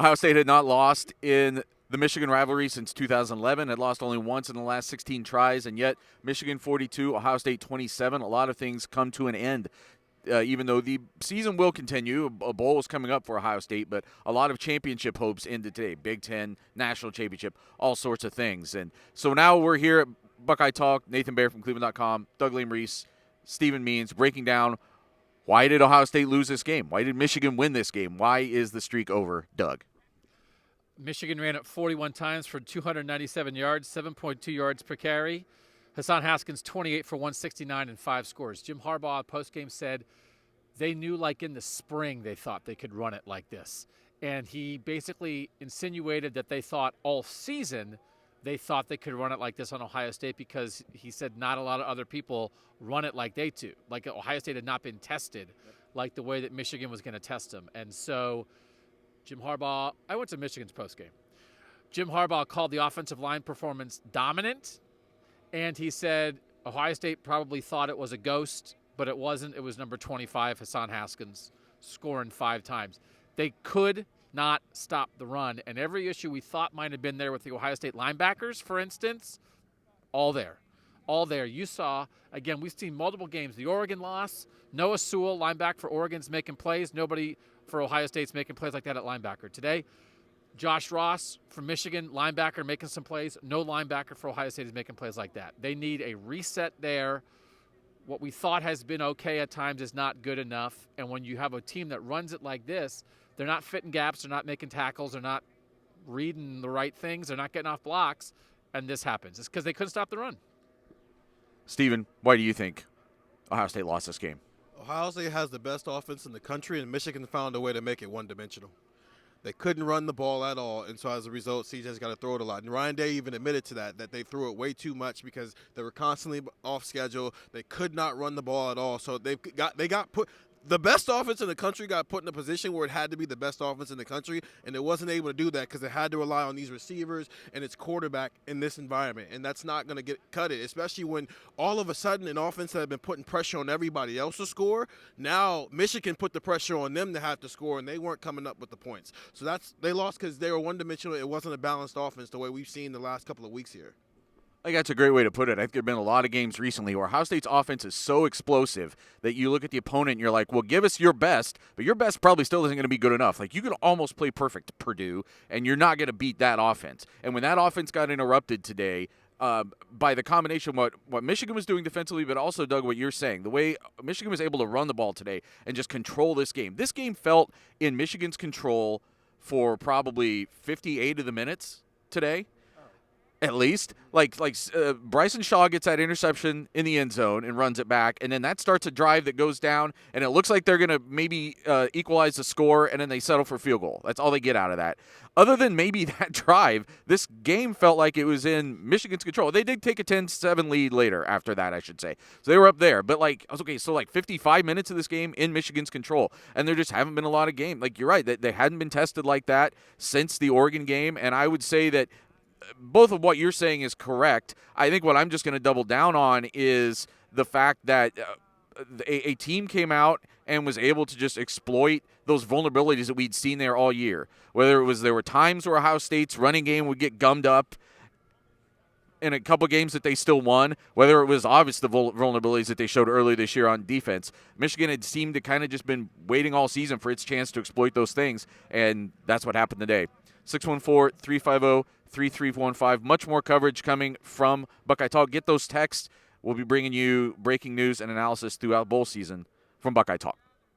Ohio State had not lost in the Michigan rivalry since 2011. Had lost only once in the last 16 tries, and yet Michigan 42, Ohio State 27. A lot of things come to an end. Even though the season will continue, a bowl is coming up for Ohio State, but a lot of championship hopes into today. Big Ten, national championship, all sorts of things. And so now we're here at Buckeye Talk. Nathan Baird from cleveland.com, Doug Lesmerises, Stephen Means breaking down why did Ohio State lose this game? Why did Michigan win this game? Why is the streak over, Doug? Michigan ran it 41 times for 297 yards, 7.2 yards per carry. Hassan Haskins, 28 for 169 and 5 scores. Jim Harbaugh postgame said they knew like in the spring they thought they could run it like this. And he basically insinuated that they thought all season they thought they could run it like this on Ohio State because he said not a lot of other people run it like they do. Like Ohio State had not been tested like the way that Michigan was going to test them. And so Jim Harbaugh, I went to Michigan's postgame. Jim Harbaugh called the offensive line performance dominant. And he said Ohio State probably thought it was a ghost, but it wasn't. It was number 25, Hassan Haskins, scoring 5 times. They could not stop the run. And every issue we thought might have been there with the Ohio State linebackers, for instance, all there. All there. You saw, again, we've seen multiple games. The Oregon loss, Noah Sewell, linebacker for Oregon's making plays. Nobody for Ohio State's making plays like that at linebacker. Today, Josh Ross from Michigan, linebacker, making some plays. No linebacker for Ohio State is making plays like that. They need a reset there. What we thought has been okay at times is not good enough. And when you have a team that runs it like this, they're not fitting gaps, they're not making tackles, they're not reading the right things, they're not getting off blocks, and this happens. It's because they couldn't stop the run. Steven, why do you think Ohio State lost this game? Ohio State has the best offense in the country, and Michigan found a way to make it one-dimensional. They couldn't run the ball at all, and so as a result, CJ's got to throw it a lot. And Ryan Day even admitted to that they threw it way too much because they were constantly off schedule. They could not run the ball at all. So they got put. The best offense in the country got put in a position where it had to be the best offense in the country, and it wasn't able to do that because it had to rely on these receivers and its quarterback in this environment, and that's not going to cut it, especially when all of a sudden an offense that had been putting pressure on everybody else to score, now Michigan put the pressure on them to have to score, and they weren't coming up with the points. So they lost because they were one-dimensional. It wasn't a balanced offense the way we've seen the last couple of weeks here. I think that's a great way to put it. I think there have been a lot of games recently where Ohio State's offense is so explosive that you look at the opponent and you're like, well, give us your best, but your best probably still isn't going to be good enough. Like, you could almost play perfect Purdue, and you're not going to beat that offense. And when that offense got interrupted today by the combination of what Michigan was doing defensively, but also, Doug, what you're saying, the way Michigan was able to run the ball today and just control this game. This game felt in Michigan's control for probably 58 of the minutes today. At least, like Bryson Shaw gets that interception in the end zone and runs it back, and then that starts a drive that goes down, and it looks like they're going to maybe equalize the score, and then they settle for field goal. That's all they get out of that. Other than maybe that drive, this game felt like it was in Michigan's control. They did take a 10-7 lead later after that, I should say. So they were up there. But, okay, so 55 minutes of this game in Michigan's control, and there just haven't been a lot of game. Like, you're right, they hadn't been tested like that since the Oregon game, and I would say that both of what you're saying is correct. I think what I'm just going to double down on is the fact that a team came out and was able to just exploit those vulnerabilities that we'd seen there all year. Whether it was there were times where Ohio State's running game would get gummed up in a couple games that they still won, whether it was obvious the vulnerabilities that they showed earlier this year on defense. Michigan had seemed to kind of just been waiting all season for its chance to exploit those things, and that's what happened today. 614-350-3315. Much more coverage coming from Buckeye Talk. Get those texts. We'll be bringing you breaking news and analysis throughout bowl season from Buckeye Talk.